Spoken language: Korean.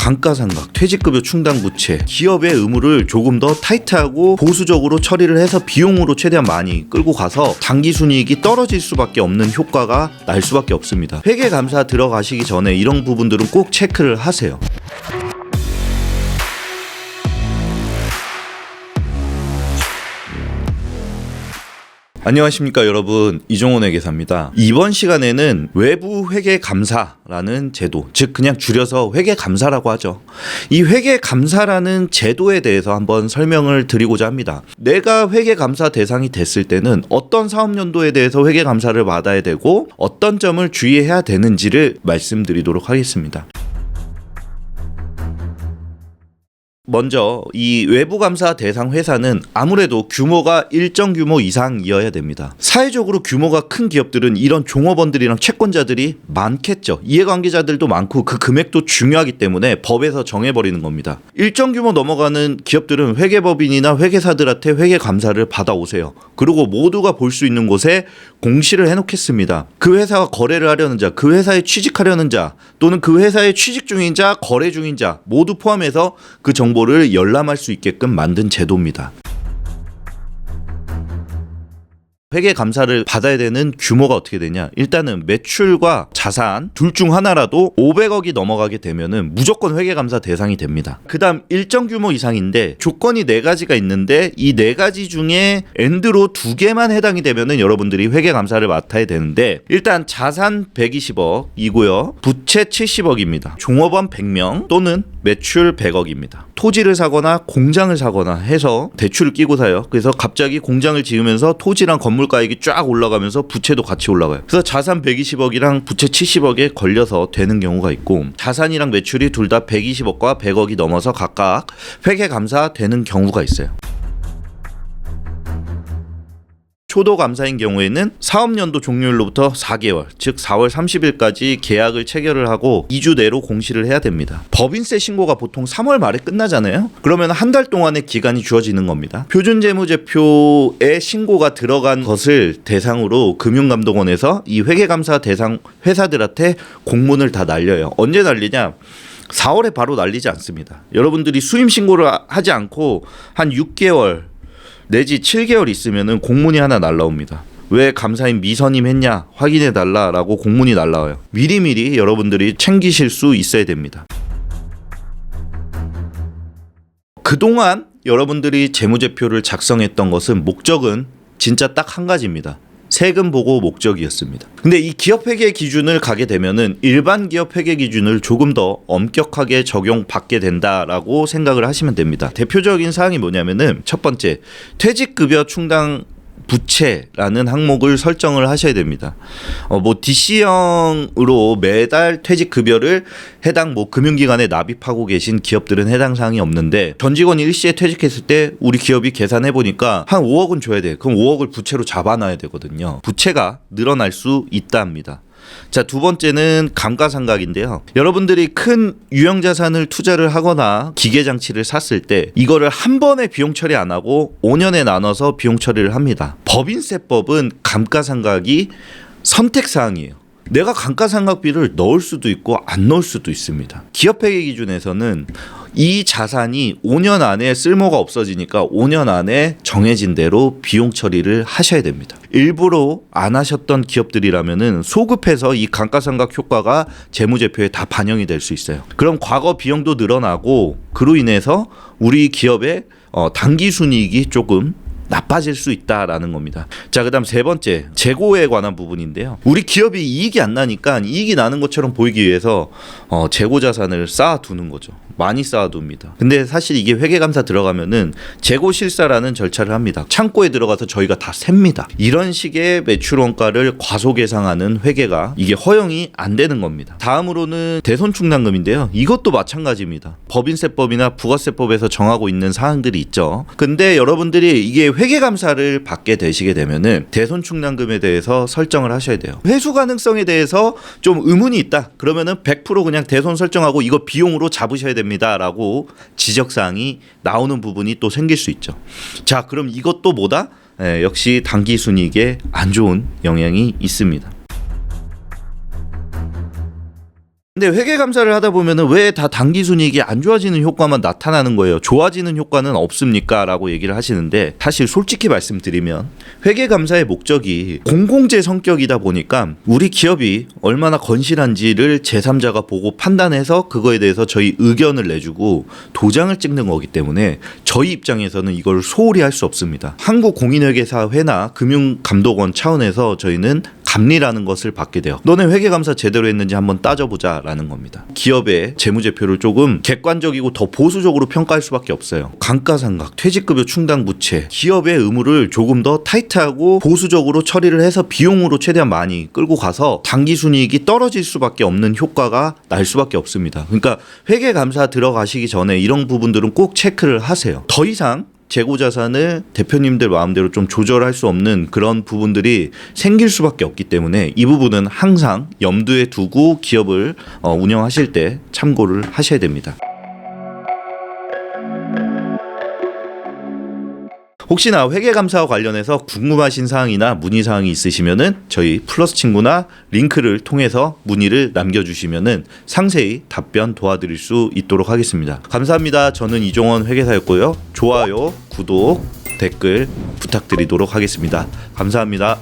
감가상각, 퇴직급여 충당 부채, 기업의 의무를 조금 더 타이트하고 보수적으로 처리를 해서 비용으로 최대한 많이 끌고 가서 당기순이익이 떨어질 수밖에 없는 효과가 날 수밖에 없습니다. 회계감사 들어가시기 전에 이런 부분들은 꼭 체크를 하세요. 안녕하십니까 여러분, 이종원의 계사입니다. 이번 시간에는 외부 회계감사라는 제도, 즉 그냥 줄여서 회계감사라고 하죠. 이 회계감사라는 제도에 대해서 한번 설명을 드리고자 합니다. 내가 회계감사 대상이 됐을 때는 어떤 사업연도에 대해서 회계감사를 받아야 되고 어떤 점을 주의해야 되는지를 말씀드리도록 하겠습니다. 먼저 이 외부감사 대상 회사는 아무래도 규모가 일정 규모 이상이어야 됩니다. 사회적으로 규모가 큰 기업들은 이런 종업원들이랑 채권자들이 많겠죠. 이해관계자들도 많고 그 금액도 중요하기 때문에 법에서 정해버리는 겁니다. 일정 규모 넘어가는 기업들은 회계법인이나 회계사들한테 회계감사를 받아오세요. 그리고 모두가 볼 수 있는 곳에 공시를 해놓겠습니다. 그 회사가 거래를 하려는 자, 그 회사에 취직하려는 자, 또는 그 회사에 취직 중인 자, 거래 중인 자 모두 포함해서 그 정보를 열람할 수 있게끔 만든 제도입니다. 회계감사를 받아야 되는 규모가 어떻게 되냐? 일단은 매출과 자산 둘 중 하나라도 500억이 넘어가게 되면은 무조건 회계감사 대상이 됩니다. 그 다음 일정 규모 이상인데 조건이 4가지가 있는데 이 4가지 중에 엔드로 2개만 해당이 되면은 여러분들이 회계감사를 맡아야 되는데, 일단 자산 120억이고요. 부채 70억입니다. 종업원 100명 또는 매출 100억입니다. 토지를 사거나 공장을 사거나 해서 대출을 끼고 사요. 그래서 갑자기 공장을 지으면서 토지랑 건물가액이 쫙 올라가면서 부채도 같이 올라가요. 그래서 자산 120억이랑 부채 70억에 걸려서 되는 경우가 있고, 자산이랑 매출이 둘 다 120억과 100억이 넘어서 각각 회계감사 되는 경우가 있어요. 초도감사인 경우에는 사업연도 종료일로부터 4개월, 즉 4월 30일까지 계약을 체결을 하고 2주 내로 공시를 해야 됩니다. 법인세 신고가 보통 3월 말에 끝나잖아요. 그러면 한 달 동안의 기간이 주어지는 겁니다. 표준재무제표에 신고가 들어간 것을 대상으로 금융감독원에서 이 회계감사 대상 회사들한테 공문을 다 날려요. 언제 날리냐? 4월에 바로 날리지 않습니다. 여러분들이 수임신고를 하지 않고 한 6개월 내지 7개월 있으면은 공문이 하나 날라옵니다. 왜 감사인 미선임했냐 확인해달라라고 공문이 날라와요. 미리미리 여러분들이 챙기실 수 있어야 됩니다. 그동안 여러분들이 재무제표를 작성했던 것은 목적은 진짜 딱 한 가지입니다. 세금 보고 목적이었습니다. 근데 이 기업회계 기준을 가게 되면은 일반 기업회계 기준을 조금 더 엄격하게 적용받게 된다라고 생각을 하시면 됩니다. 대표적인 사항이 뭐냐면은 첫 번째, 퇴직급여 충당 부채라는 항목을 설정을 하셔야 됩니다. DC형으로 매달 퇴직급여를 해당 금융기관에 납입하고 계신 기업들은 해당 사항이 없는데, 전 직원이 일시에 퇴직했을 때 우리 기업이 계산해 보니까 한 5억은 줘야 돼. 그럼 5억을 부채로 잡아놔야 되거든요. 부채가 늘어날 수 있다 합니다. 자, 두 번째는 감가상각인데요. 여러분들이 큰 유형자산을 투자를 하거나 기계장치를 샀을 때 이거를 한 번에 비용 처리 안 하고 5년에 나눠서 비용 처리를 합니다. 법인세법은 감가상각이 선택사항이에요. 내가 감가상각비를 넣을 수도 있고 안 넣을 수도 있습니다. 기업회계 기준에서는 이 자산이 5년 안에 쓸모가 없어지니까 5년 안에 정해진 대로 비용 처리를 하셔야 됩니다. 일부러 안 하셨던 기업들이라면은 소급해서 이 감가상각 효과가 재무제표에 다 반영이 될 수 있어요. 그럼 과거 비용도 늘어나고 그로 인해서 우리 기업의 당기순이익이 조금 나빠질 수 있다라는 겁니다. 자, 그다음 세 번째, 재고에 관한 부분인데요. 우리 기업이 이익이 안 나니까 이익이 나는 것처럼 보이기 위해서 재고 자산을 쌓아두는 거죠. 많이 쌓아둡니다. 근데 사실 이게 회계감사 들어가면은 재고 실사라는 절차를 합니다. 창고에 들어가서 저희가 다 셉니다. 이런 식의 매출원가를 과소계상하는 회계가 이게 허용이 안 되는 겁니다. 다음으로는 대손충당금인데요. 이것도 마찬가지입니다. 법인세법이나 부가세법에서 정하고 있는 사항들이 있죠. 근데 여러분들이 이게 회계감사를 받게 되시게 되면은 대손충당금에 대해서 설정을 하셔야 돼요. 회수 가능성에 대해서 좀 의문이 있다. 그러면은 100% 그냥 대손 설정하고 이거 비용으로 잡으셔야 됩니다라고 지적사항이 나오는 부분이 또 생길 수 있죠. 자, 그럼 이것도 뭐다? 역시 당기순이익에 안 좋은 영향이 있습니다. 근데 회계감사를 하다 보면은 왜 다 당기순이익이 안 좋아지는 효과만 나타나는 거예요? 좋아지는 효과는 없습니까? 라고 얘기를 하시는데, 사실 솔직히 말씀드리면 회계감사의 목적이 공공재 성격이다 보니까 우리 기업이 얼마나 건실한지를 제3자가 보고 판단해서 그거에 대해서 저희 의견을 내주고 도장을 찍는 거기 때문에 저희 입장에서는 이걸 소홀히 할 수 없습니다. 한국공인회계사회나 금융감독원 차원에서 저희는 감리라는 것을 받게 돼요. 너네 회계감사 제대로 했는지 한번 따져보자라는 겁니다. 기업의 재무제표를 조금 객관적이고 더 보수적으로 평가할 수밖에 없어요. 감가상각, 퇴직급여 충당 부채, 기업의 의무를 조금 더 타이트하고 보수적으로 처리를 해서 비용으로 최대한 많이 끌고 가서 당기순이익이 떨어질 수밖에 없는 효과가 날 수밖에 없습니다. 그러니까 회계감사 들어가시기 전에 이런 부분들은 꼭 체크를 하세요. 더 이상 재고자산을 대표님들 마음대로 좀 조절할 수 없는 그런 부분들이 생길 수밖에 없기 때문에 이 부분은 항상 염두에 두고 기업을 운영하실 때 참고를 하셔야 됩니다. 혹시나 회계감사와 관련해서 궁금하신 사항이나 문의사항이 있으시면은 저희 플러스 친구나 링크를 통해서 문의를 남겨주시면은 상세히 답변 도와드릴 수 있도록 하겠습니다. 감사합니다. 저는 이종원 회계사였고요. 좋아요, 구독, 댓글 부탁드리도록 하겠습니다. 감사합니다.